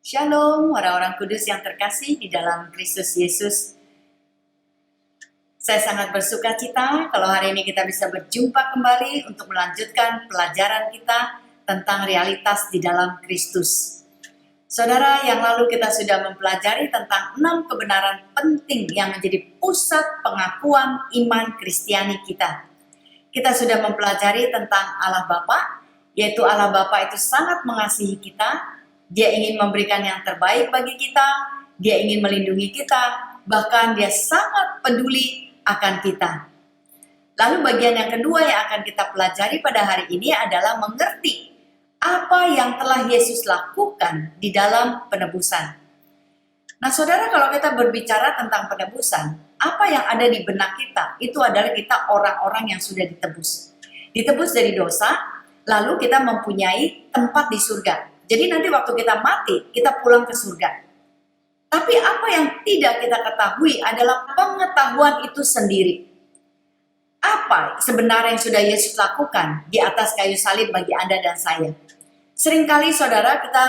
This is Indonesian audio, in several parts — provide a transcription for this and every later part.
Shalom, orang-orang kudus yang terkasih di dalam Kristus Yesus. Saya sangat bersuka cita kalau hari ini kita bisa berjumpa kembali untuk melanjutkan pelajaran kita tentang realitas di dalam Kristus. Saudara, yang lalu kita sudah mempelajari tentang 6 kebenaran penting yang menjadi pusat pengakuan iman Kristiani kita. Kita sudah mempelajari tentang Allah Bapa, yaitu Allah Bapa itu sangat mengasihi kita. Dia ingin memberikan yang terbaik bagi kita, dia ingin melindungi kita, bahkan dia sangat peduli akan kita. Lalu bagian yang kedua yang akan kita pelajari pada hari ini adalah mengerti apa yang telah Yesus lakukan di dalam penebusan. Nah saudara, kalau kita berbicara tentang penebusan, apa yang ada di benak kita, itu adalah kita orang-orang yang sudah ditebus. Ditebus dari dosa, lalu kita mempunyai tempat di surga. Jadi nanti waktu kita mati, kita pulang ke surga. Tapi apa yang tidak kita ketahui adalah pengetahuan itu sendiri. Apa sebenarnya yang sudah Yesus lakukan di atas kayu salib bagi Anda dan saya? Seringkali saudara kita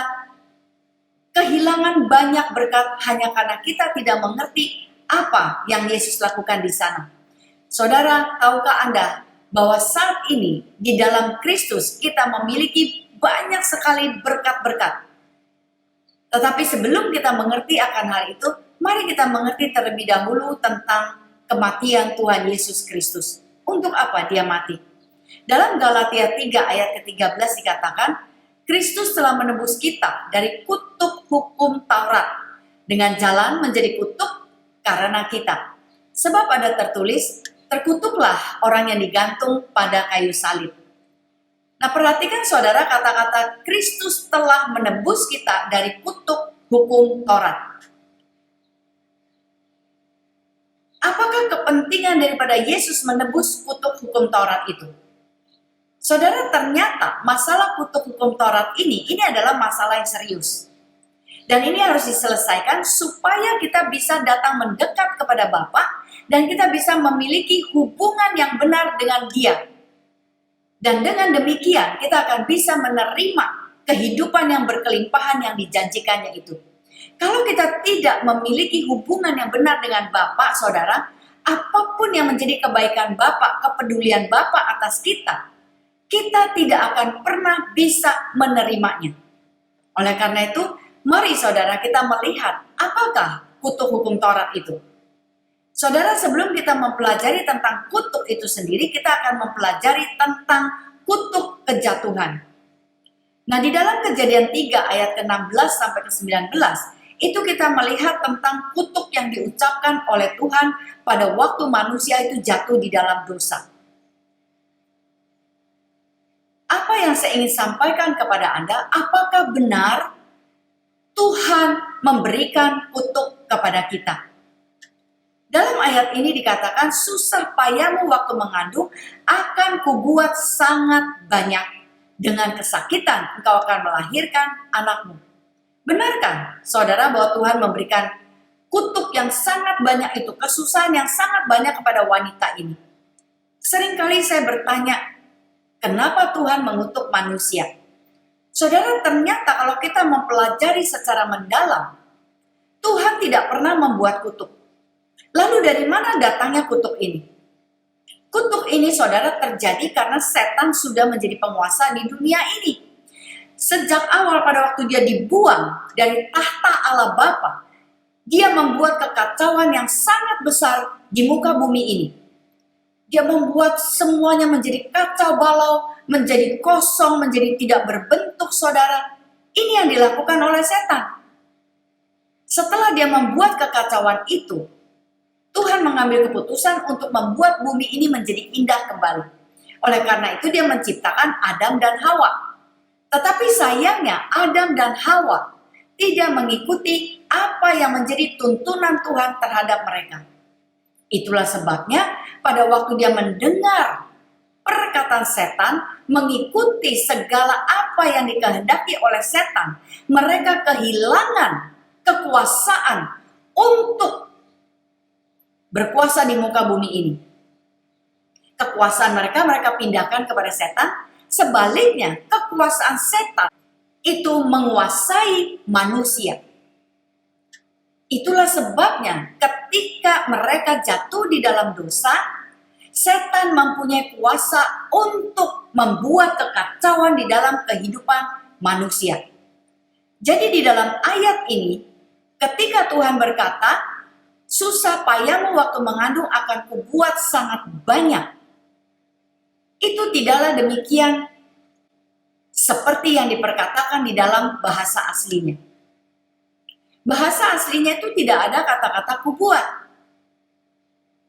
kehilangan banyak berkat hanya karena kita tidak mengerti apa yang Yesus lakukan di sana. Saudara, tahukah Anda bahwa saat ini di dalam Kristus kita memiliki banyak sekali berkat-berkat. Tetapi sebelum kita mengerti akan hal itu, mari kita mengerti terlebih dahulu tentang kematian Tuhan Yesus Kristus. Untuk apa dia mati? Dalam Galatia 3 ayat ke-13 dikatakan, Kristus telah menebus kita dari kutuk hukum Taurat dengan jalan menjadi kutuk karena kita. Sebab ada tertulis, terkutuklah orang yang digantung pada kayu salib. Nah perhatikan saudara kata-kata Kristus telah menebus kita dari kutuk hukum Taurat. Apakah kepentingan daripada Yesus menebus kutuk hukum Taurat itu? Saudara, ternyata masalah kutuk hukum Taurat ini adalah masalah yang serius. Dan ini harus diselesaikan supaya kita bisa datang mendekat kepada Bapa dan kita bisa memiliki hubungan yang benar dengan Dia. Dan dengan demikian kita akan bisa menerima kehidupan yang berkelimpahan yang dijanjikannya itu. Kalau kita tidak memiliki hubungan yang benar dengan Bapa, saudara, apapun yang menjadi kebaikan Bapa, kepedulian Bapa atas kita, kita tidak akan pernah bisa menerimanya. Oleh karena itu, mari saudara kita melihat apakah kutuk hukum Taurat itu. Saudara, sebelum kita mempelajari tentang kutuk itu sendiri, kita akan mempelajari tentang kutuk kejatuhan. Nah, di dalam Kejadian 3 ayat ke-16 sampai ke-19, itu kita melihat tentang kutuk yang diucapkan oleh Tuhan pada waktu manusia itu jatuh di dalam dosa. Apa yang saya ingin sampaikan kepada Anda, apakah benar Tuhan memberikan kutuk kepada kita? Dalam ayat ini dikatakan, susah payahmu waktu mengandung akan kubuat sangat banyak. Dengan kesakitan engkau akan melahirkan anakmu. Benarkah saudara bahwa Tuhan memberikan kutuk yang sangat banyak itu, kesusahan yang sangat banyak kepada wanita ini? Seringkali saya bertanya, kenapa Tuhan mengutuk manusia? Saudara, ternyata kalau kita mempelajari secara mendalam, Tuhan tidak pernah membuat kutuk. Lalu dari mana datangnya kutuk ini? Kutuk ini saudara terjadi karena setan sudah menjadi penguasa di dunia ini. Sejak awal pada waktu dia dibuang dari tahta Allah Bapa, dia membuat kekacauan yang sangat besar di muka bumi ini. Dia membuat semuanya menjadi kacau balau, menjadi kosong, menjadi tidak berbentuk saudara. Ini yang dilakukan oleh setan. Setelah dia membuat kekacauan itu, Tuhan mengambil keputusan untuk membuat bumi ini menjadi indah kembali. Oleh karena itu dia menciptakan Adam dan Hawa. Tetapi sayangnya Adam dan Hawa tidak mengikuti apa yang menjadi tuntunan Tuhan terhadap mereka. Itulah sebabnya pada waktu dia mendengar perkataan setan, mengikuti segala apa yang dikehendaki oleh setan, mereka kehilangan kekuasaan untuk berkuasa di muka bumi ini. Kekuasaan mereka pindahkan kepada setan. Sebaliknya, kekuasaan setan itu menguasai manusia. Itulah sebabnya ketika mereka jatuh di dalam dosa, setan mempunyai kuasa untuk membuat kekacauan di dalam kehidupan manusia. Jadi di dalam ayat ini, ketika Tuhan berkata, susah payahmu waktu mengandung akan kubuat sangat banyak. Itu tidaklah demikian seperti yang diperkatakan di dalam bahasa aslinya. Bahasa aslinya itu tidak ada kata-kata kubuat.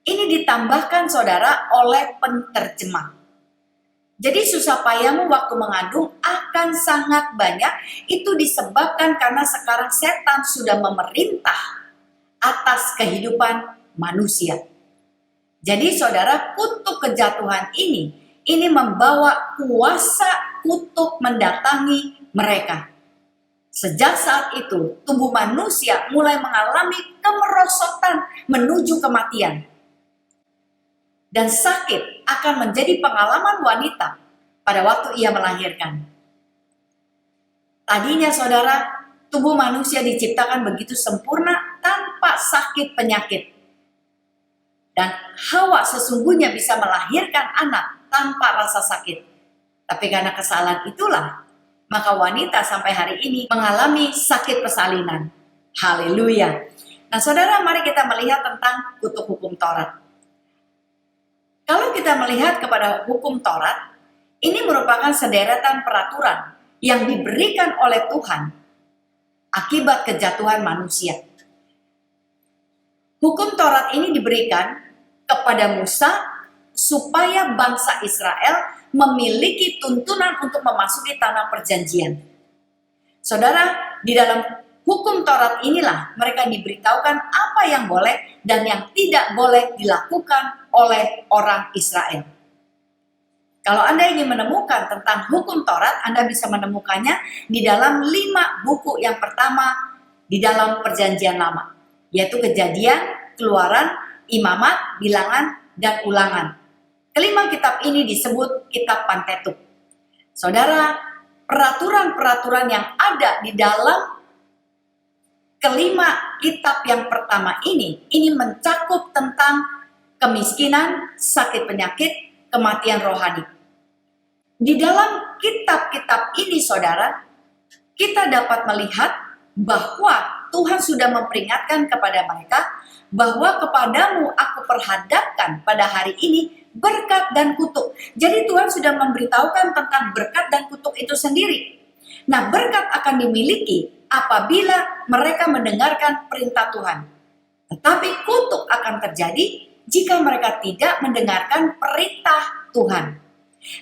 Ini ditambahkan saudara oleh penterjemah. Jadi susah payahmu waktu mengandung akan sangat banyak. Itu disebabkan karena sekarang setan sudah memerintah atas kehidupan manusia. Jadi saudara, kutuk kejatuhan ini membawa kuasa kutuk mendatangi mereka. Sejak saat itu, tubuh manusia mulai mengalami kemerosotan menuju kematian. Dan sakit akan menjadi pengalaman wanita pada waktu ia melahirkan. Tadinya saudara, tubuh manusia diciptakan begitu sempurna tanpa sakit penyakit. Dan Hawa sesungguhnya bisa melahirkan anak tanpa rasa sakit. Tapi karena kesalahan itulah, maka wanita sampai hari ini mengalami sakit persalinan. Haleluya. Nah saudara, mari kita melihat tentang kutuk hukum Taurat. Kalau kita melihat kepada hukum Taurat, ini merupakan sederetan peraturan yang diberikan oleh Tuhan akibat kejatuhan manusia. Hukum Taurat ini diberikan kepada Musa supaya bangsa Israel memiliki tuntunan untuk memasuki tanah perjanjian. Saudara, di dalam hukum Taurat inilah mereka diberitahukan apa yang boleh dan yang tidak boleh dilakukan oleh orang Israel. Kalau Anda ingin menemukan tentang hukum Taurat, Anda bisa menemukannya di dalam 5 buku yang pertama di dalam perjanjian lama, yaitu Kejadian, Keluaran, Imamat, Bilangan, dan Ulangan. Kelima kitab ini disebut kitab Pentateuch. Saudara, peraturan-peraturan yang ada di dalam kelima kitab yang pertama ini mencakup tentang kemiskinan, sakit penyakit, kematian rohani. Di dalam kitab-kitab ini saudara, kita dapat melihat bahwa Tuhan sudah memperingatkan kepada mereka bahwa kepadamu aku perhadapkan pada hari ini berkat dan kutuk. Jadi Tuhan sudah memberitahukan tentang berkat dan kutuk itu sendiri. Nah, berkat akan dimiliki apabila mereka mendengarkan perintah Tuhan. Tetapi kutuk akan terjadi jika mereka tidak mendengarkan perintah Tuhan.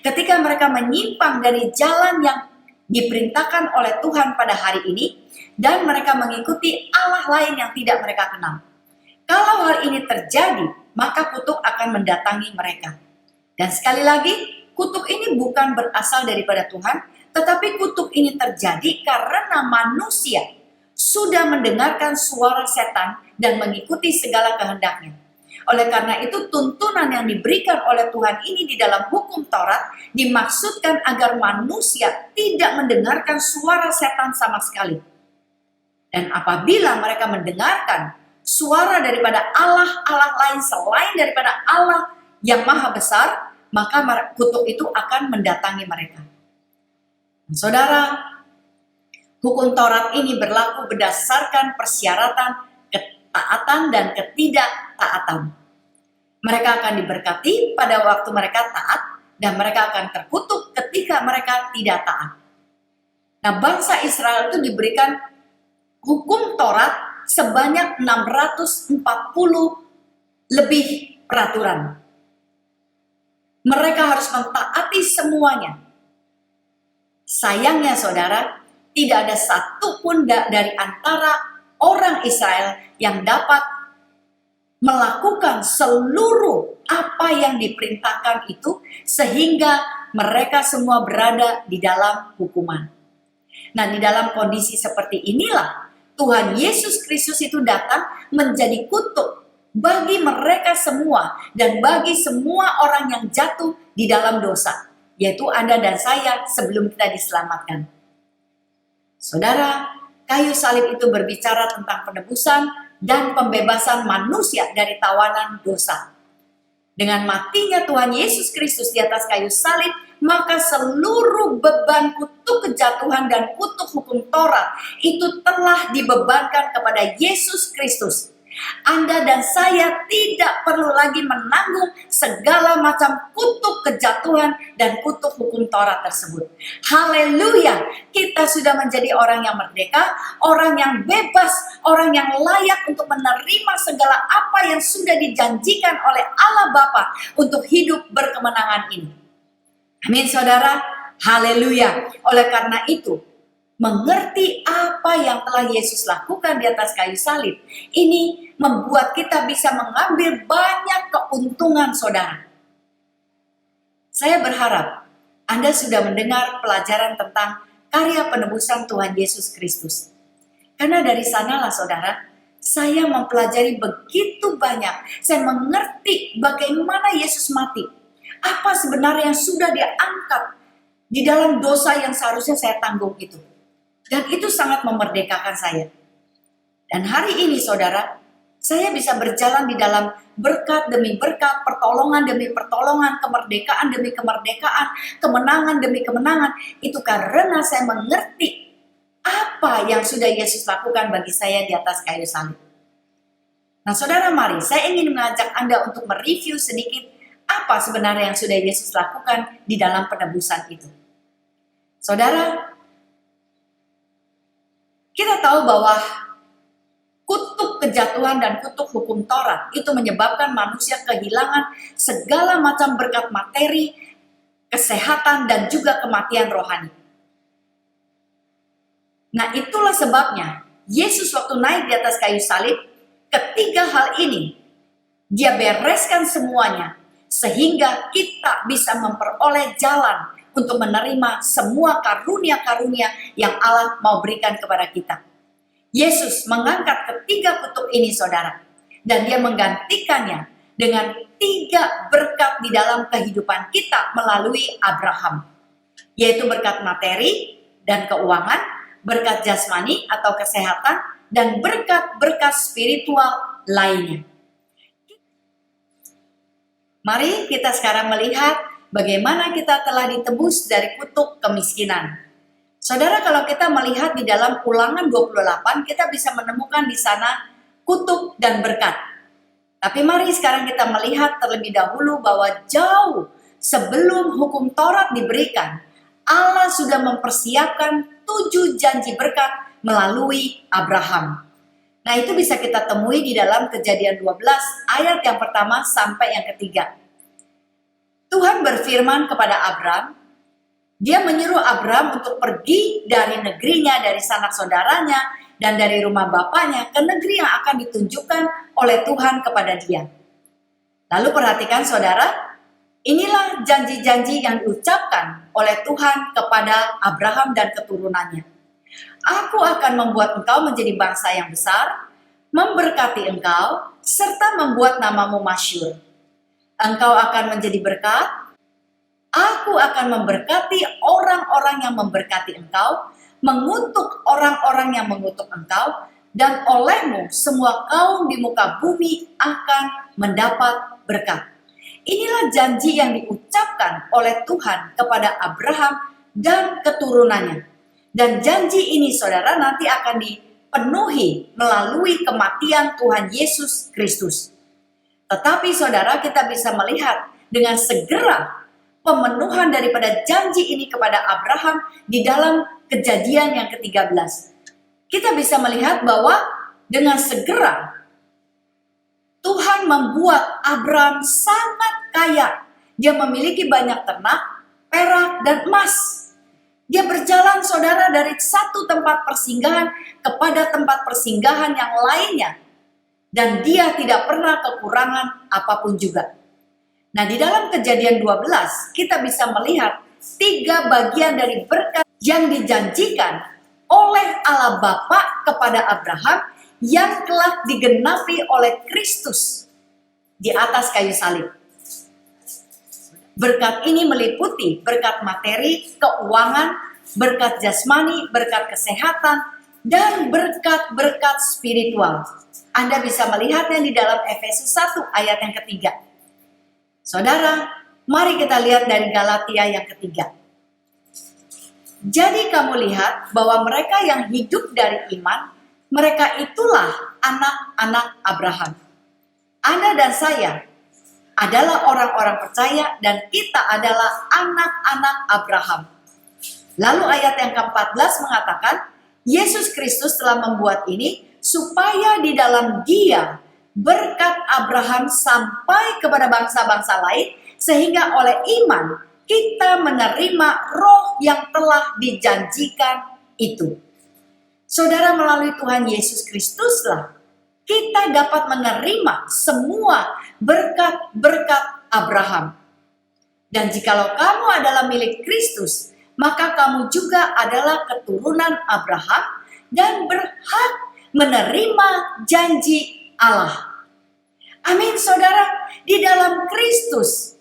Ketika mereka menyimpang dari jalan yang diperintahkan oleh Tuhan pada hari ini, dan mereka mengikuti Allah lain yang tidak mereka kenal. Kalau hal ini terjadi, maka kutuk akan mendatangi mereka. Dan sekali lagi, kutuk ini bukan berasal daripada Tuhan, tetapi kutuk ini terjadi karena manusia sudah mendengarkan suara setan dan mengikuti segala kehendaknya. Oleh karena itu, tuntunan yang diberikan oleh Tuhan ini di dalam hukum Taurat dimaksudkan agar manusia tidak mendengarkan suara setan sama sekali. Dan apabila mereka mendengarkan suara daripada Allah lain selain daripada Allah yang maha besar, maka kutuk itu akan mendatangi mereka. Saudara, hukum Taurat ini berlaku berdasarkan persyaratan ketaatan dan ketidaktaatan. Mereka akan diberkati pada waktu mereka taat dan mereka akan terkutuk ketika mereka tidak taat. Nah, bangsa Israel itu diberikan hukum Taurat sebanyak 640 lebih peraturan. Mereka harus mentaati semuanya. Sayangnya saudara, tidak ada satupun dari antara orang Israel yang dapat melakukan seluruh apa yang diperintahkan itu sehingga mereka semua berada di dalam hukuman. Nah, di dalam kondisi seperti inilah Tuhan Yesus Kristus itu datang menjadi kutuk bagi mereka semua dan bagi semua orang yang jatuh di dalam dosa, yaitu Anda dan saya sebelum kita diselamatkan. Saudara, kayu salib itu berbicara tentang penebusan dan pembebasan manusia dari tawanan dosa. Dengan matinya Tuhan Yesus Kristus di atas kayu salib, maka seluruh beban kutuk kejatuhan dan kutuk hukum Taurat itu telah dibebankan kepada Yesus Kristus. Anda dan saya tidak perlu lagi menanggung segala macam kutuk kejatuhan dan kutuk hukum Taurat tersebut. Haleluya, kita sudah menjadi orang yang merdeka, orang yang bebas, orang yang layak untuk menerima segala apa yang sudah dijanjikan oleh Allah Bapa untuk hidup berkemenangan ini. Amin saudara, haleluya. Oleh karena itu, mengerti apa yang telah Yesus lakukan di atas kayu salib, ini membuat kita bisa mengambil banyak keuntungan saudara. Saya berharap Anda sudah mendengar pelajaran tentang karya penebusan Tuhan Yesus Kristus. Karena dari sanalah saudara, saya mempelajari begitu banyak. Saya mengerti bagaimana Yesus mati. Apa sebenarnya yang sudah dia angkat di dalam dosa yang seharusnya saya tanggung itu. Dan itu sangat memerdekakan saya. Dan hari ini saudara, saya bisa berjalan di dalam berkat demi berkat, pertolongan demi pertolongan, kemerdekaan demi kemerdekaan, kemenangan demi kemenangan. Itu karena saya mengerti apa yang sudah Yesus lakukan bagi saya di atas kayu salib. Nah saudara, mari saya ingin mengajak Anda untuk mereview sedikit apa sebenarnya yang sudah Yesus lakukan di dalam penebusan itu. Saudara, kita tahu bahwa kutuk kejatuhan dan kutuk hukum Taurat itu menyebabkan manusia kehilangan segala macam berkat materi, kesehatan, dan juga kematian rohani. Nah itulah sebabnya Yesus waktu naik di atas kayu salib, ketiga hal ini dia bereskan semuanya sehingga kita bisa memperoleh jalan untuk menerima semua karunia-karunia yang Allah mau berikan kepada kita. Yesus mengangkat ketiga kutuk ini saudara, dan dia menggantikannya dengan 3 berkat di dalam kehidupan kita melalui Abraham, yaitu berkat materi dan keuangan, berkat jasmani atau kesehatan, dan berkat-berkat spiritual lainnya. Mari kita sekarang melihat bagaimana kita telah ditebus dari kutuk kemiskinan. Saudara, kalau kita melihat di dalam Ulangan 28, kita bisa menemukan di sana kutuk dan berkat. Tapi mari sekarang kita melihat terlebih dahulu bahwa jauh sebelum hukum Taurat diberikan, Allah sudah mempersiapkan 7 janji berkat melalui Abraham. Nah itu bisa kita temui di dalam Kejadian 12 ayat yang pertama sampai yang ketiga. Tuhan berfirman kepada Abram, dia menyuruh Abram untuk pergi dari negerinya, dari sanak saudaranya, dan dari rumah bapaknya ke negeri yang akan ditunjukkan oleh Tuhan kepada dia. Lalu perhatikan saudara, inilah janji-janji yang diucapkan oleh Tuhan kepada Abraham dan keturunannya. Aku akan membuat engkau menjadi bangsa yang besar, memberkati engkau, serta membuat namamu masyhur. Engkau akan menjadi berkat. Aku akan memberkati orang-orang yang memberkati engkau, mengutuk orang-orang yang mengutuk engkau, dan olehmu semua kaum di muka bumi akan mendapat berkat. Inilah janji yang diucapkan oleh Tuhan kepada Abraham dan keturunannya. Dan janji ini saudara nanti akan dipenuhi melalui kematian Tuhan Yesus Kristus. Tetapi saudara, kita bisa melihat dengan segera pemenuhan daripada janji ini kepada Abraham di dalam Kejadian yang ke-13. Kita bisa melihat bahwa dengan segera Tuhan membuat Abraham sangat kaya. Dia memiliki banyak ternak, perak, dan emas. Dia berjalan saudara dari satu tempat persinggahan kepada tempat persinggahan yang lainnya. Dan dia tidak pernah kekurangan apapun juga. Nah di dalam Kejadian 12 kita bisa melihat 3 bagian dari berkat yang dijanjikan oleh Allah Bapa kepada Abraham yang telah digenapi oleh Kristus di atas kayu salib. Berkat ini meliputi berkat materi, keuangan, berkat jasmani, berkat kesehatan, dan berkat-berkat spiritual. Anda bisa melihatnya di dalam Efesus 1 ayat yang ketiga. Saudara, mari kita lihat dari Galatia yang ketiga. Jadi kamu lihat bahwa mereka yang hidup dari iman, mereka itulah anak-anak Abraham. Anda dan saya adalah orang-orang percaya dan kita adalah anak-anak Abraham. Lalu ayat yang ke-14 mengatakan, Yesus Kristus telah membuat ini supaya di dalam Dia berkat Abraham sampai kepada bangsa-bangsa lain, sehingga oleh iman kita menerima roh yang telah dijanjikan itu. Saudara, melalui Tuhan Yesus Kristuslah kita dapat menerima semua berkat-berkat Abraham. Dan jikalau kamu adalah milik Kristus, maka kamu juga adalah keturunan Abraham dan berhak menerima janji Allah. Amin, saudara. Di dalam Kristus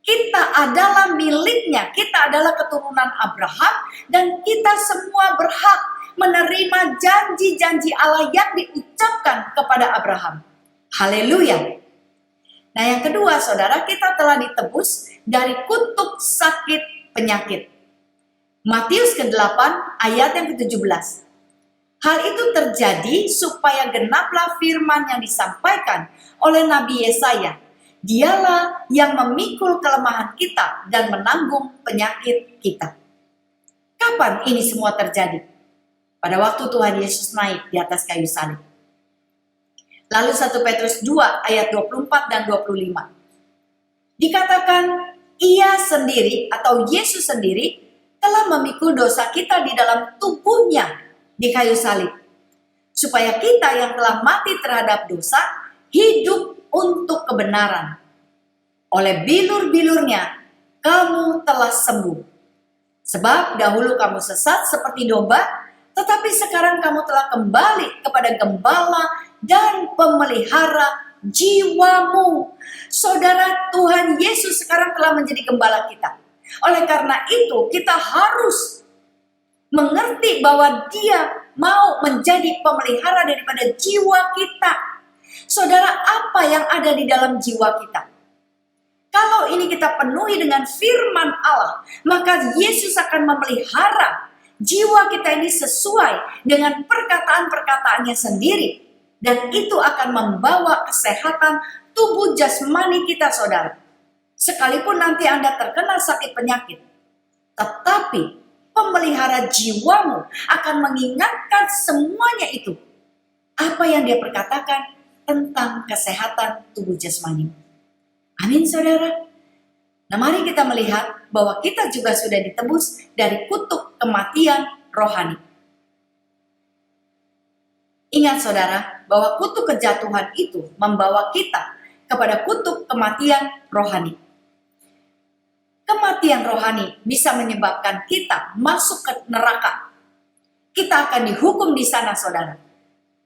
kita adalah miliknya, kita adalah keturunan Abraham, dan kita semua berhak menerima janji-janji Allah yang diucapkan kepada Abraham. Haleluya. Nah, yang kedua, saudara, kita telah ditebus dari kutuk sakit penyakit. Matius ke-8 ayat yang ke-17. Hal itu terjadi supaya genaplah firman yang disampaikan oleh Nabi Yesaya. Dialah yang memikul kelemahan kita dan menanggung penyakit kita. Kapan ini semua terjadi? Pada waktu Tuhan Yesus naik di atas kayu salib. Lalu 1 Petrus 2 ayat 24 dan 25. Dikatakan Ia sendiri atau Yesus sendiri telah memikul dosa kita di dalam tubuhnya di kayu salib. Supaya kita yang telah mati terhadap dosa hidup untuk kebenaran. Oleh bilur-bilurnya kamu telah sembuh. Sebab dahulu kamu sesat seperti domba, tetapi sekarang kamu telah kembali kepada gembala dan pemelihara jiwamu. Saudara, Tuhan Yesus sekarang telah menjadi gembala kita. Oleh karena itu kita harus mengerti bahwa Dia mau menjadi pemelihara daripada jiwa kita. Saudara, apa yang ada di dalam jiwa kita? Kalau ini kita penuhi dengan firman Allah, maka Yesus akan memelihara jiwa kita ini sesuai dengan perkataan-perkataannya sendiri. Dan itu akan membawa kesehatan tubuh jasmani kita, saudara. Sekalipun nanti Anda terkena sakit penyakit, tetapi pemelihara jiwamu akan mengingatkan semuanya itu. Apa yang Dia perkatakan tentang kesehatan tubuh jasmani. Amin, saudara. Nah, mari kita melihat bahwa kita juga sudah ditebus dari kutuk kematian rohani. Ingat, saudara, bahwa kutuk kejatuhan itu membawa kita kepada kutuk kematian rohani. Kematian rohani bisa menyebabkan kita masuk ke neraka. Kita akan dihukum di sana, saudara.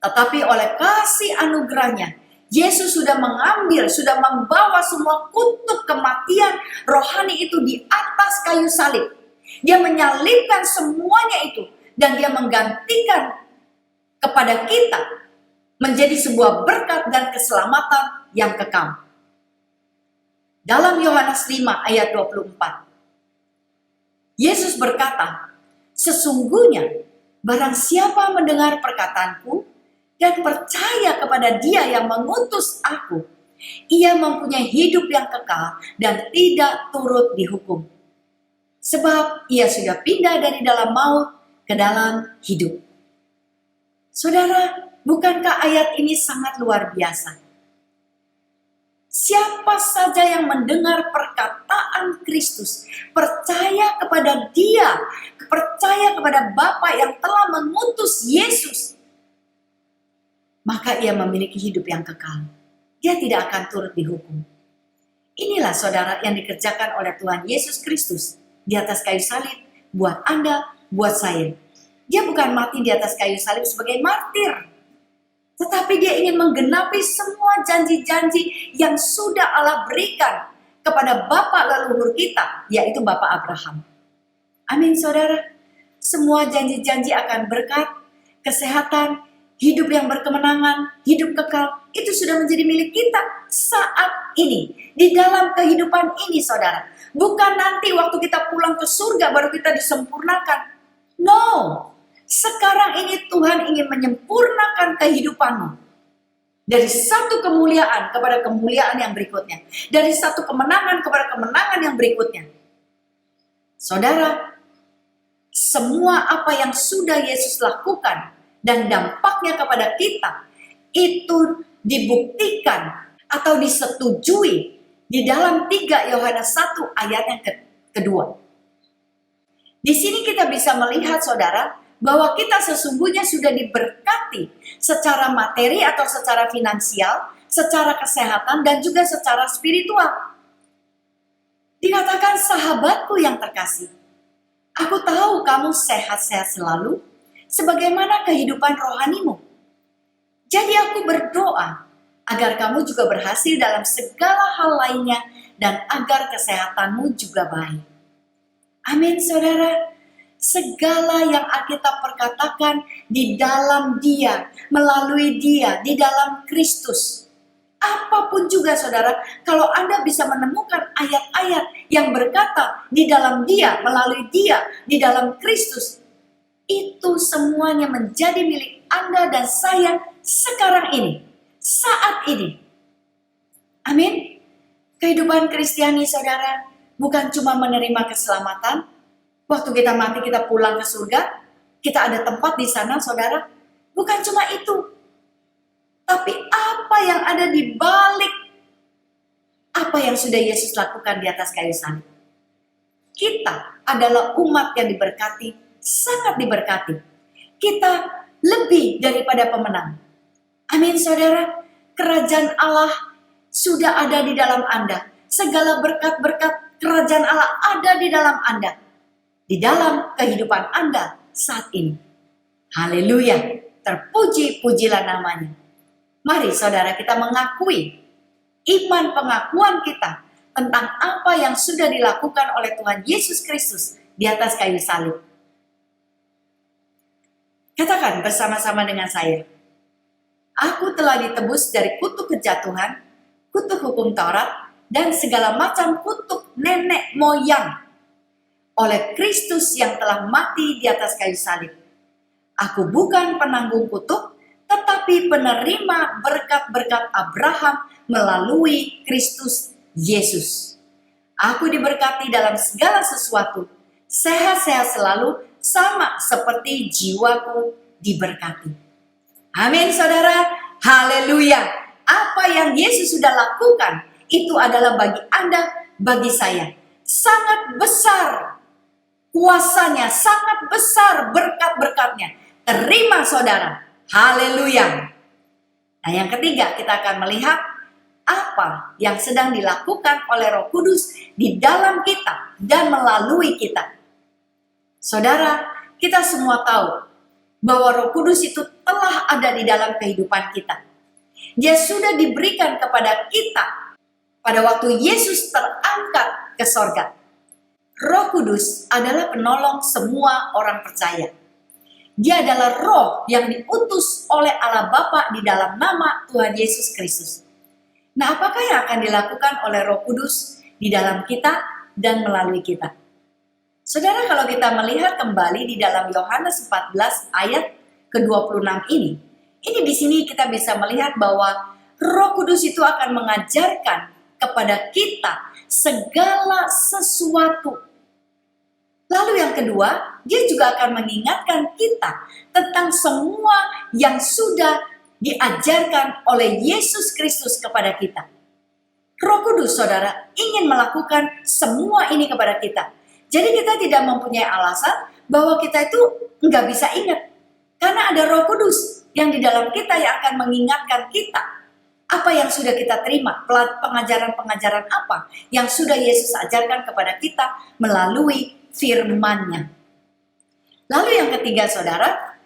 Tetapi oleh kasih anugerahnya, Yesus sudah mengambil, sudah membawa semua kutuk kematian rohani itu di atas kayu salib. Dia menyalibkan semuanya itu dan Dia menggantikan kepada kita menjadi sebuah berkat dan keselamatan yang kekal. Dalam Yohanes 5 ayat 24, Yesus berkata, sesungguhnya barang siapa mendengar perkataanku dan percaya kepada Dia yang mengutus aku, ia mempunyai hidup yang kekal dan tidak turut dihukum. Sebab ia sudah pindah dari dalam maut ke dalam hidup. Saudara, bukankah ayat ini sangat luar biasa? Siapa saja yang mendengar perkataan Kristus, percaya kepada Dia, percaya kepada Bapa yang telah mengutus Yesus, maka ia memiliki hidup yang kekal. Dia tidak akan turut dihukum. Inilah, saudara, yang dikerjakan oleh Tuhan Yesus Kristus di atas kayu salib buat Anda, buat saya. Dia bukan mati di atas kayu salib sebagai martir, tetapi Dia ingin menggenapi semua janji-janji yang sudah Allah berikan kepada Bapa leluhur kita, yaitu Bapa Abraham. Amin saudara. Semua janji-janji akan berkat, kesehatan, hidup yang berkemenangan, hidup kekal, itu sudah menjadi milik kita saat ini. Di dalam kehidupan ini saudara. Bukan nanti waktu kita pulang ke surga baru kita disempurnakan. No. Sekarang ini Tuhan ingin menyempurnakan kehidupanmu. Dari satu kemuliaan kepada kemuliaan yang berikutnya. Dari satu kemenangan kepada kemenangan yang berikutnya. Saudara, semua apa yang sudah Yesus lakukan dan dampaknya kepada kita itu dibuktikan atau disetujui di dalam 3 Yohanes 1 ayat yang kedua. Di sini kita bisa melihat saudara bahwa kita sesungguhnya sudah diberkati secara materi atau secara finansial, secara kesehatan dan juga secara spiritual. Dikatakan sahabatku yang terkasih, aku tahu kamu sehat-sehat selalu, sebagaimana kehidupan rohanimu. Jadi aku berdoa agar kamu juga berhasil dalam segala hal lainnya dan agar kesehatanmu juga baik. Amin saudara. Segala yang Alkitab perkatakan di dalam Dia, melalui Dia, di dalam Kristus. Apapun juga saudara, kalau Anda bisa menemukan ayat-ayat yang berkata di dalam Dia, melalui Dia, di dalam Kristus, itu semuanya menjadi milik Anda dan saya sekarang ini, saat ini. Amin. Kehidupan Kristiani saudara, bukan cuma menerima keselamatan, waktu kita mati kita pulang ke surga, kita ada tempat di sana saudara. Bukan cuma itu. Tapi apa yang ada di balik apa yang sudah Yesus lakukan di atas kayu salib. Kita adalah umat yang diberkati, sangat diberkati. Kita lebih daripada pemenang. Amin saudara. Kerajaan Allah sudah ada di dalam Anda. Segala berkat-berkat kerajaan Allah ada di dalam Anda. Di dalam kehidupan Anda saat ini. Haleluya, terpuji-pujilah namanya. Mari saudara kita mengakui iman pengakuan kita tentang apa yang sudah dilakukan oleh Tuhan Yesus Kristus di atas kayu salib. Katakan bersama-sama dengan saya. Aku telah ditebus dari kutuk kejatuhan, kutuk hukum Taurat, dan segala macam kutuk nenek moyang oleh Kristus yang telah mati di atas kayu salib. Aku bukan penanggung kutuk, tetapi penerima berkat-berkat Abraham melalui Kristus Yesus. Aku diberkati dalam segala sesuatu, sehat-sehat selalu, sama seperti jiwaku diberkati. Amin saudara, haleluya. Apa yang Yesus sudah lakukan, itu adalah bagi Anda, bagi saya. Sangat besar kuasanya, sangat besar berkat-berkatnya. Terima saudara. Haleluya. Nah yang ketiga kita akan melihat apa yang sedang dilakukan oleh Roh Kudus di dalam kita dan melalui kita. Saudara, kita semua tahu bahwa Roh Kudus itu telah ada di dalam kehidupan kita. Dia sudah diberikan kepada kita pada waktu Yesus terangkat ke sorga. Roh Kudus adalah penolong semua orang percaya. Dia adalah roh yang diutus oleh Allah Bapa di dalam nama Tuhan Yesus Kristus. Nah, apakah yang akan dilakukan oleh Roh Kudus di dalam kita dan melalui kita? Saudara, kalau kita melihat kembali di dalam Yohanes 14 ayat ke-26 ini di sini kita bisa melihat bahwa Roh Kudus itu akan mengajarkan kepada kita segala sesuatu. Lalu yang kedua, dia juga akan mengingatkan kita tentang semua yang sudah diajarkan oleh Yesus Kristus kepada kita. Roh Kudus, saudara, ingin melakukan semua ini kepada kita. Jadi kita tidak mempunyai alasan bahwa kita itu nggak bisa ingat. Karena ada Roh Kudus yang di dalam kita yang akan mengingatkan kita apa yang sudah kita terima, pengajaran-pengajaran apa yang sudah Yesus ajarkan kepada kita melalui firman-Nya. Lalu yang ketiga saudara,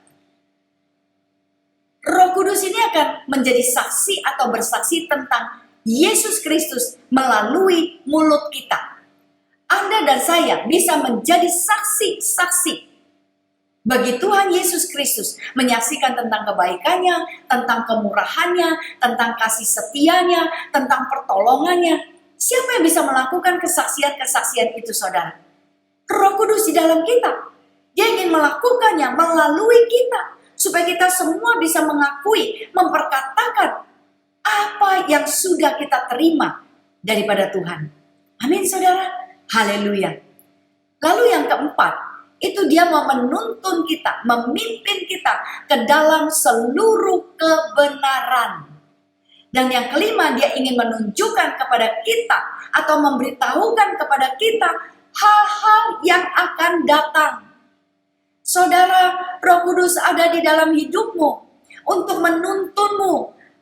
Roh Kudus ini akan menjadi saksi atau bersaksi tentang Yesus Kristus melalui mulut kita. Anda dan saya bisa menjadi saksi-saksi bagi Tuhan Yesus Kristus, menyaksikan tentang kebaikannya, tentang kemurahannya, tentang kasih setianya, tentang pertolongannya. Siapa yang bisa melakukan kesaksian-kesaksian itu, saudara? Roh Kudus di dalam kita. Dia ingin melakukannya melalui kita, supaya kita semua bisa mengakui, memperkatakan apa yang sudah kita terima daripada Tuhan. Amin, saudara. Haleluya. Lalu yang keempat, itu dia mau menuntun kita, memimpin kita ke dalam seluruh kebenaran. Dan yang kelima, dia ingin menunjukkan kepada kita atau memberitahukan kepada kita hal-hal yang akan datang. Saudara, Roh Kudus ada di dalam hidupmu untuk menuntunmu,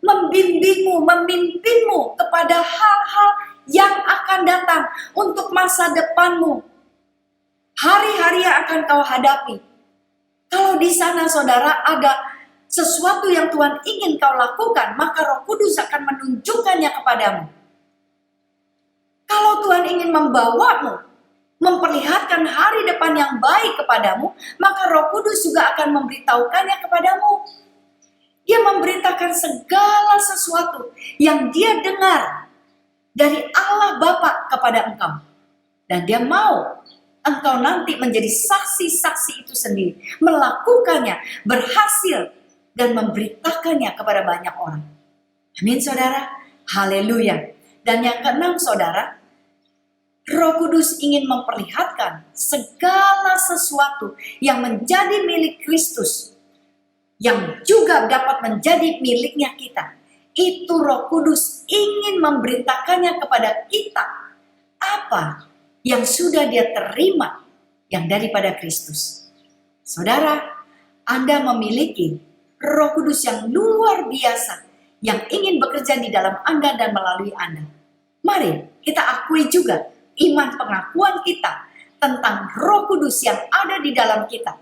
membimbingmu, memimpinmu kepada hal-hal yang akan datang untuk masa depanmu. Hari-hari yang akan kau hadapi. Kalau di sana, saudara, ada sesuatu yang Tuhan ingin kau lakukan, maka Roh Kudus akan menunjukkannya kepadamu. Kalau Tuhan ingin membawamu, memperlihatkan hari depan yang baik kepadamu, maka Roh Kudus juga akan memberitahukannya kepadamu. Dia memberitakan segala sesuatu yang dia dengar dari Allah Bapa kepada engkau. Dan dia mau engkau nanti menjadi saksi-saksi itu sendiri, melakukannya, berhasil, dan memberitakannya kepada banyak orang. Amin, saudara. Haleluya. Dan yang keenam, saudara, Roh Kudus ingin memperlihatkan segala sesuatu yang menjadi milik Kristus, yang juga dapat menjadi miliknya kita. Itu Roh Kudus ingin memberitakannya kepada kita apa yang sudah dia terima yang daripada Kristus. Saudara, Anda memiliki Roh Kudus yang luar biasa yang ingin bekerja di dalam Anda dan melalui Anda. Mari kita akui juga iman pengakuan kita tentang Roh Kudus yang ada di dalam kita.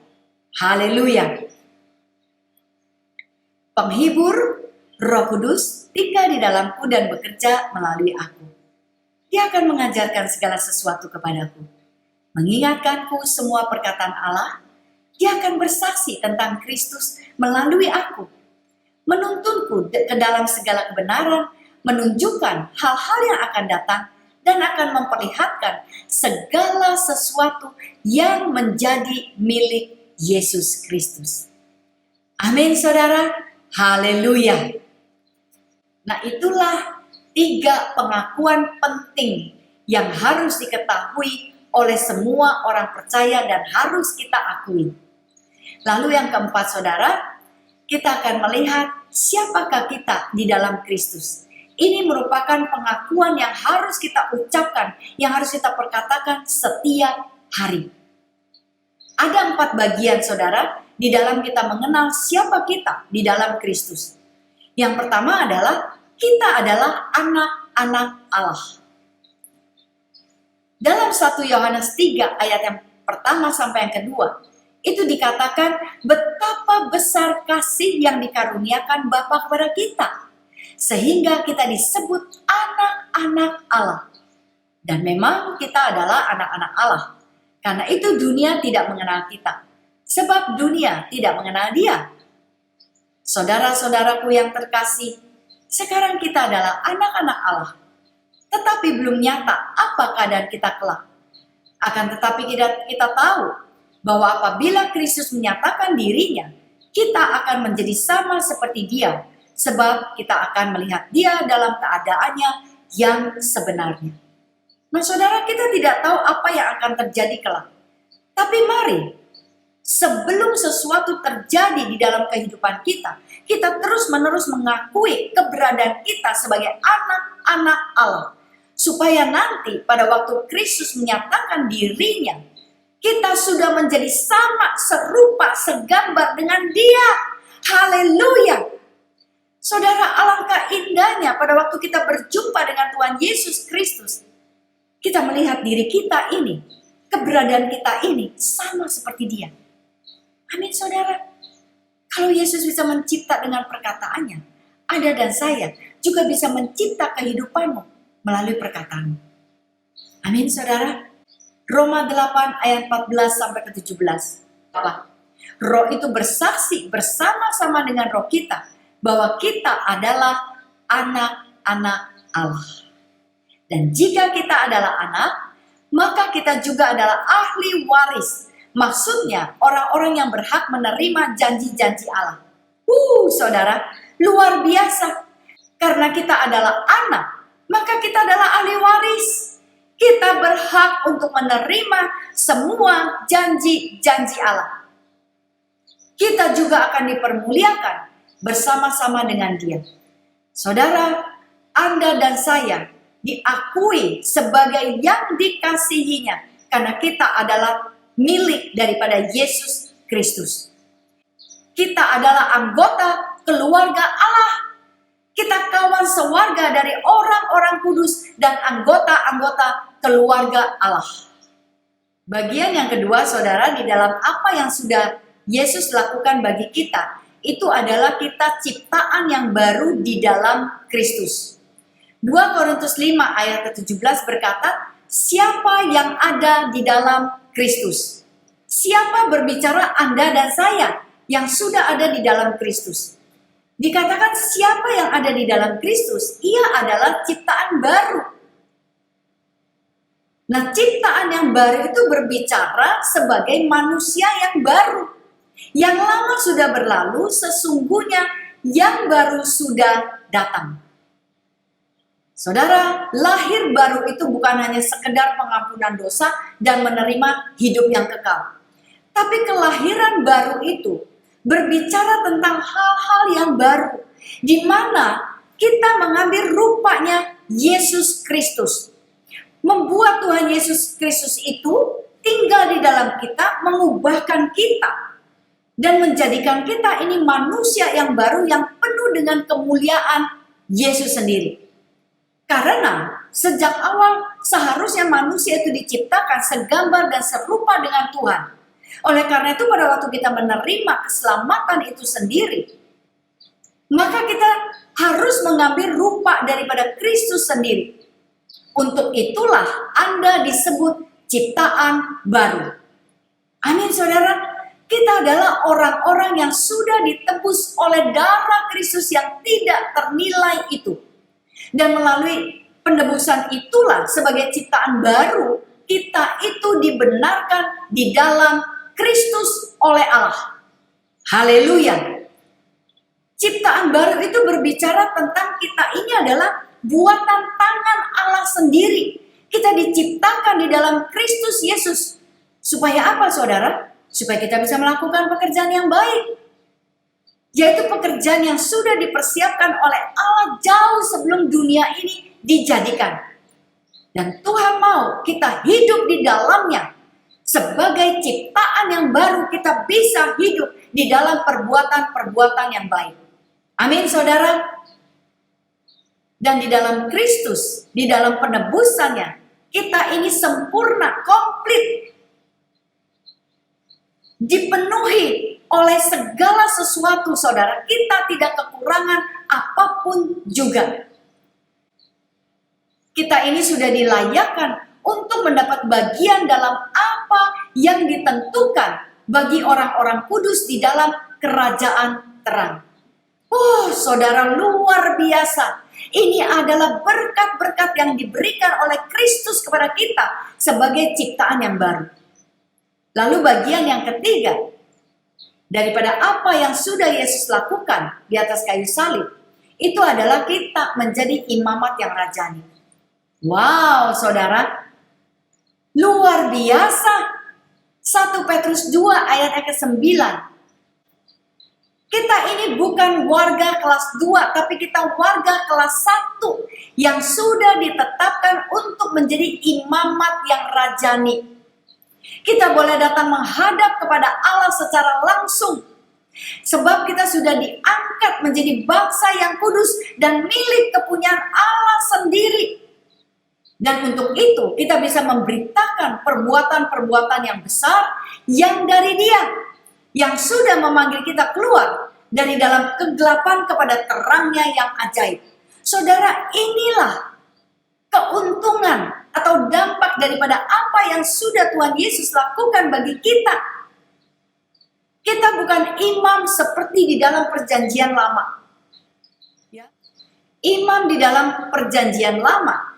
Haleluya. Penghibur, Roh Kudus tinggal di dalamku dan bekerja melalui aku. Dia akan mengajarkan segala sesuatu kepadaku, mengingatkanku semua perkataan Allah. Dia akan bersaksi tentang Kristus melalui aku, menuntunku ke dalam segala kebenaran, menunjukkan hal-hal yang akan datang, dan akan memperlihatkan segala sesuatu yang menjadi milik Yesus Kristus. Amin, saudara. Haleluya. Nah, itulah 3 pengakuan penting yang harus diketahui oleh semua orang percaya dan harus kita akui. Lalu yang keempat, saudara, kita akan melihat siapakah kita di dalam Kristus. Ini merupakan pengakuan yang harus kita ucapkan, yang harus kita perkatakan setiap hari. Ada 4 bagian, saudara, di dalam kita mengenal siapa kita di dalam Kristus. Yang pertama adalah kita adalah anak-anak Allah. Dalam 1 Yohanes 3 ayat yang pertama sampai yang kedua, itu dikatakan betapa besar kasih yang dikaruniakan Bapa kepada kita, sehingga kita disebut anak-anak Allah. Dan memang kita adalah anak-anak Allah. Karena itu dunia tidak mengenal kita, sebab dunia tidak mengenal Dia. Saudara-saudaraku yang terkasih, sekarang kita adalah anak-anak Allah. Tetapi belum nyata apa keadaan kita kelak. Akan tetapi kita tahu bahwa apabila Kristus menyatakan dirinya, kita akan menjadi sama seperti Dia, sebab kita akan melihat Dia dalam keadaannya yang sebenarnya. Nah, saudara, kita tidak tahu apa yang akan terjadi kelak. Tapi mari, sebelum sesuatu terjadi di dalam kehidupan kita, kita terus-menerus mengakui keberadaan kita sebagai anak-anak Allah. Supaya nanti pada waktu Kristus menyatakan dirinya, kita sudah menjadi sama, serupa, segambar dengan Dia. Haleluya. Saudara, alangkah indahnya pada waktu kita berjumpa dengan Tuhan Yesus Kristus. Kita melihat diri kita ini, keberadaan kita ini sama seperti Dia. Amin, saudara. Kalau Yesus bisa mencipta dengan perkataannya, Anda dan saya juga bisa mencipta kehidupanmu melalui perkataanmu. Amin, saudara. Roma 8 ayat 14 sampai ke 17. Apa? Roh itu bersaksi bersama-sama dengan roh kita bahwa kita adalah anak-anak Allah. Dan jika kita adalah anak, maka kita juga adalah ahli waris. Maksudnya orang-orang yang berhak menerima janji-janji Allah. Saudara, luar biasa. Karena kita adalah anak, maka kita adalah ahli waris. Kita berhak untuk menerima semua janji-janji Allah. Kita juga akan dipermuliakan bersama-sama dengan Dia. Saudara, Anda dan saya diakui sebagai yang dikasihinya karena kita adalah milik daripada Yesus Kristus. Kita adalah anggota keluarga Allah. Kita kawan sewarga dari orang-orang kudus dan anggota-anggota keluarga Allah. Bagian yang kedua, saudara, di dalam apa yang sudah Yesus lakukan bagi kita, itu adalah kita ciptaan yang baru di dalam Kristus. 2 Korintus 5 ayat ke-17 berkata, siapa yang ada di dalam Kristus? Siapa berbicara Anda dan saya yang sudah ada di dalam Kristus? Dikatakan siapa yang ada di dalam Kristus, ia adalah ciptaan baru. Nah, ciptaan yang baru itu berbicara sebagai manusia yang baru. Yang lama sudah berlalu, sesungguhnya yang baru sudah datang. Saudara, lahir baru itu bukan hanya sekedar pengampunan dosa dan menerima hidup yang kekal. Tapi kelahiran baru itu berbicara tentang hal-hal yang baru, di mana kita mengambil rupanya Yesus Kristus. Membuat Tuhan Yesus Kristus itu tinggal di dalam kita, mengubahkan kita, dan menjadikan kita ini manusia yang baru yang penuh dengan kemuliaan Yesus sendiri. Karena sejak awal seharusnya manusia itu diciptakan segambar dan serupa dengan Tuhan. Oleh karena itu pada waktu kita menerima keselamatan itu sendiri, maka kita harus mengambil rupa daripada Kristus sendiri. Untuk itulah Anda disebut ciptaan baru. Amin, saudara. Kita adalah orang-orang yang sudah ditebus oleh darah Kristus yang tidak ternilai itu. Dan melalui penebusan itulah sebagai ciptaan baru, kita itu dibenarkan di dalam Kristus oleh Allah. Haleluya. Ciptaan baru itu berbicara tentang kita ini adalah buatan tangan Allah sendiri. Kita diciptakan di dalam Kristus Yesus. Supaya apa, saudara? Supaya kita bisa melakukan pekerjaan yang baik. Yaitu pekerjaan yang sudah dipersiapkan oleh Allah jauh sebelum dunia ini dijadikan. Dan Tuhan mau kita hidup di dalamnya. Sebagai ciptaan yang baru kita bisa hidup di dalam perbuatan-perbuatan yang baik. Amin, saudara. Dan di dalam Kristus, di dalam penebusannya, kita ini sempurna, komplit. Dipenuhi oleh segala sesuatu, saudara. Kita tidak kekurangan apapun juga. Kita ini sudah dilayakkan untuk mendapat bagian dalam apa yang ditentukan bagi orang-orang kudus di dalam kerajaan terang. Saudara, luar biasa. Ini adalah berkat-berkat yang diberikan oleh Kristus kepada kita sebagai ciptaan yang baru. Lalu bagian yang ketiga, daripada apa yang sudah Yesus lakukan di atas kayu salib, itu adalah kita menjadi imamat yang rajani. Wow, saudara, luar biasa. 1 Petrus 2 ayat ke-9. Kita ini bukan warga kelas 2, tapi kita warga kelas 1 yang sudah ditetapkan untuk menjadi imamat yang rajani. Kita boleh datang menghadap kepada Allah secara langsung. Sebab kita sudah diangkat menjadi bangsa yang kudus dan milik kepunyaan Allah sendiri. Dan untuk itu kita bisa memberitakan perbuatan-perbuatan yang besar yang dari Dia, yang sudah memanggil kita keluar dari dalam kegelapan kepada terangnya yang ajaib. Saudara, inilah keuntungan atau dampak daripada apa yang sudah Tuhan Yesus lakukan bagi kita. Kita bukan imam seperti di dalam perjanjian lama. Imam di dalam perjanjian lama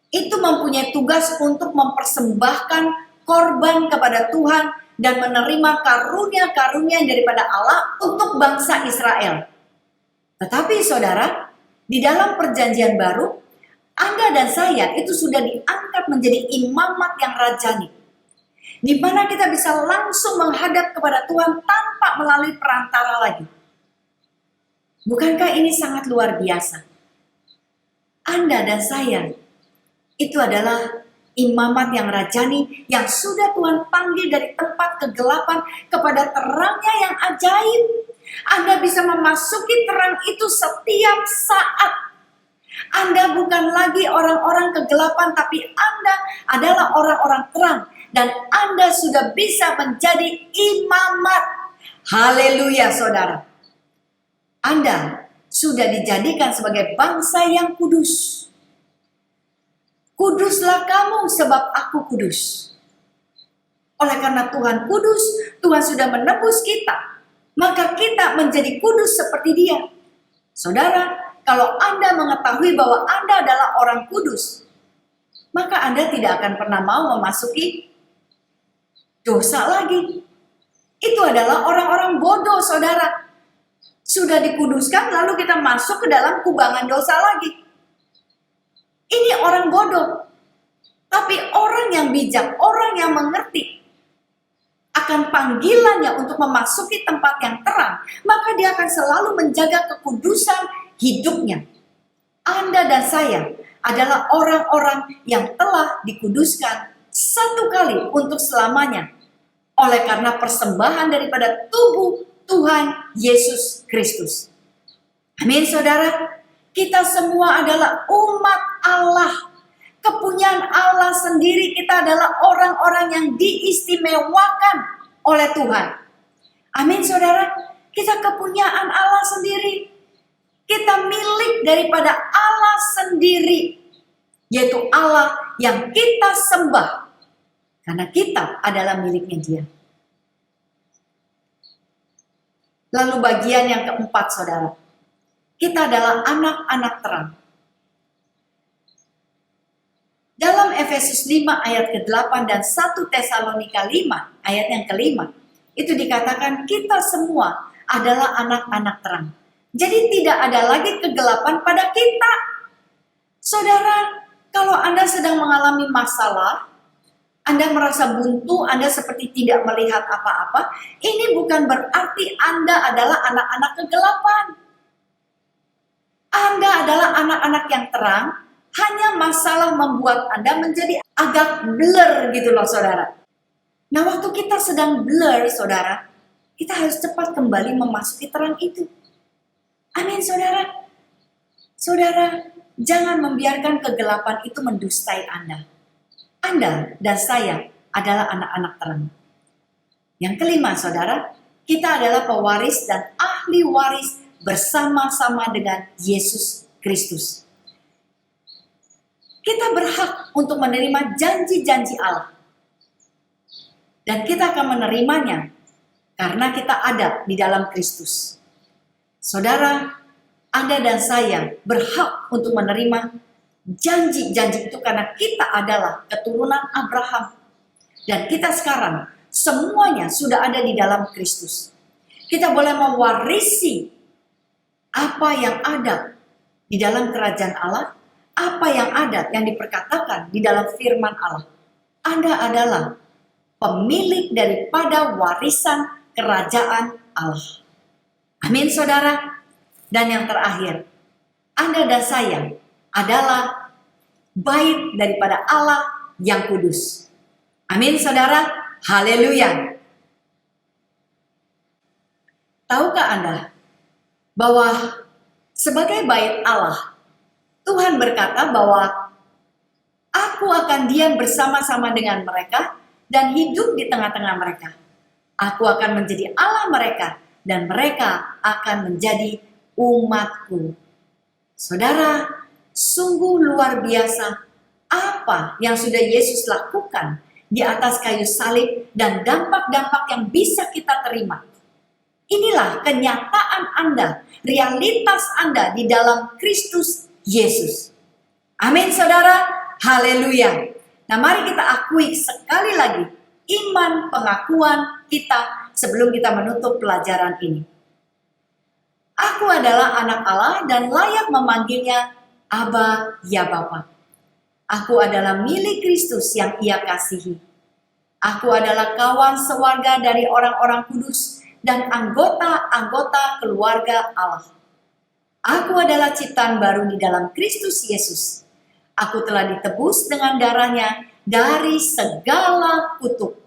itu mempunyai tugas untuk mempersembahkan korban kepada Tuhan dan menerima karunia-karunia daripada Allah untuk bangsa Israel. Tetapi saudara, di dalam perjanjian baru, Anda dan saya itu sudah diangkat menjadi imamat yang rajani, di mana kita bisa langsung menghadap kepada Tuhan tanpa melalui perantara lagi. Bukankah ini sangat luar biasa? Anda dan saya itu adalah imamat yang rajani yang sudah Tuhan panggil dari tempat kegelapan kepada terangnya yang ajaib. Anda bisa memasuki terang itu setiap saat. Anda bukan lagi orang-orang kegelapan, tapi Anda adalah orang-orang terang. Dan Anda sudah bisa menjadi imamat. Haleluya saudara. Anda sudah dijadikan sebagai bangsa yang kudus. Kuduslah kamu sebab aku kudus. Oleh karena Tuhan kudus, Tuhan sudah menebus kita. Maka kita menjadi kudus seperti Dia. Saudara, kalau Anda mengetahui bahwa Anda adalah orang kudus, maka Anda tidak akan pernah mau memasuki dosa lagi. Itu adalah orang-orang bodoh, saudara. Sudah dikuduskan lalu kita masuk ke dalam kubangan dosa lagi. Ini orang bodoh. Tapi orang yang bijak, orang yang mengerti akan panggilannya untuk memasuki tempat yang terang, maka dia akan selalu menjaga kekudusan hidupnya. Anda dan saya adalah orang-orang yang telah dikuduskan satu kali untuk selamanya oleh karena persembahan daripada tubuh Tuhan Yesus Kristus. Amin saudara. Kita semua adalah umat Allah. Kepunyaan Allah sendiri, kita adalah orang-orang yang diistimewakan oleh Tuhan. Amin saudara. Kita kepunyaan Allah sendiri. Kita milik daripada Allah sendiri. Yaitu Allah yang kita sembah. Karena kita adalah miliknya Dia. Lalu bagian yang keempat saudara. Kita adalah anak-anak terang. Dalam Efesus 5 ayat ke-8 dan 1 Tesalonika 5 ayat yang ke-5. Itu dikatakan kita semua adalah anak-anak terang. Jadi tidak ada lagi kegelapan pada kita. Saudara, kalau Anda sedang mengalami masalah, Anda merasa buntu, Anda seperti tidak melihat apa-apa, ini bukan berarti Anda adalah anak-anak kegelapan. Anda adalah anak-anak yang terang, hanya masalah membuat Anda menjadi agak blur gitu loh saudara. Nah waktu kita sedang blur saudara, kita harus cepat kembali memasuki terang itu. Amin saudara. Saudara, jangan membiarkan kegelapan itu mendustai Anda. Anda dan saya adalah anak-anak terang. Yang kelima saudara, kita adalah pewaris dan ahli waris bersama-sama dengan Yesus Kristus. Kita berhak untuk menerima janji-janji Allah. Dan kita akan menerimanya karena kita ada di dalam Kristus. Saudara, Anda dan saya berhak untuk menerima janji-janji itu karena kita adalah keturunan Abraham. Dan kita sekarang semuanya sudah ada di dalam Kristus. Kita boleh mewarisi apa yang ada di dalam kerajaan Allah, apa yang ada yang diperkatakan di dalam firman Allah. Anda adalah pemilik daripada warisan kerajaan Allah. Amin saudara. Dan yang terakhir, Anda dan saya adalah bait daripada Allah yang kudus. Amin saudara. Haleluya. Tahukah Anda bahwa sebagai bait Allah, Tuhan berkata bahwa aku akan diam bersama-sama dengan mereka dan hidup di tengah-tengah mereka. Aku akan menjadi Allah mereka dan mereka akan menjadi umatku. Saudara, sungguh luar biasa apa yang sudah Yesus lakukan di atas kayu salib dan dampak-dampak yang bisa kita terima. Inilah kenyataan Anda, realitas Anda di dalam Kristus Yesus. Amin saudara, haleluya. Nah mari kita akui sekali lagi iman pengakuan kita sebelum kita menutup pelajaran ini. Aku adalah anak Allah dan layak memanggilnya Aba ya Bapa. Aku adalah milik Kristus yang Ia kasihi. Aku adalah kawan sewarga dari orang-orang kudus dan anggota-anggota keluarga Allah. Aku adalah ciptaan baru di dalam Kristus Yesus. Aku telah ditebus dengan darahnya dari segala kutuk.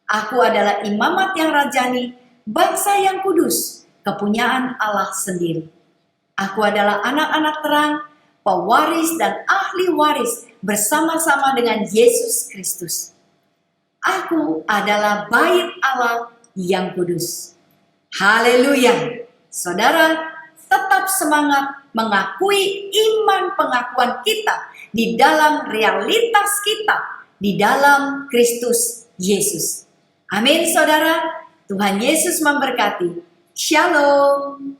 Aku adalah imamat yang rajani, bangsa yang kudus, kepunyaan Allah sendiri. Aku adalah anak-anak terang, pewaris dan ahli waris bersama-sama dengan Yesus Kristus. Aku adalah bait Allah yang kudus. Haleluya. Saudara, tetap semangat mengakui iman pengakuan kita di dalam realitas kita di dalam Kristus Yesus. Amin saudara. Tuhan Yesus memberkati. Shalom.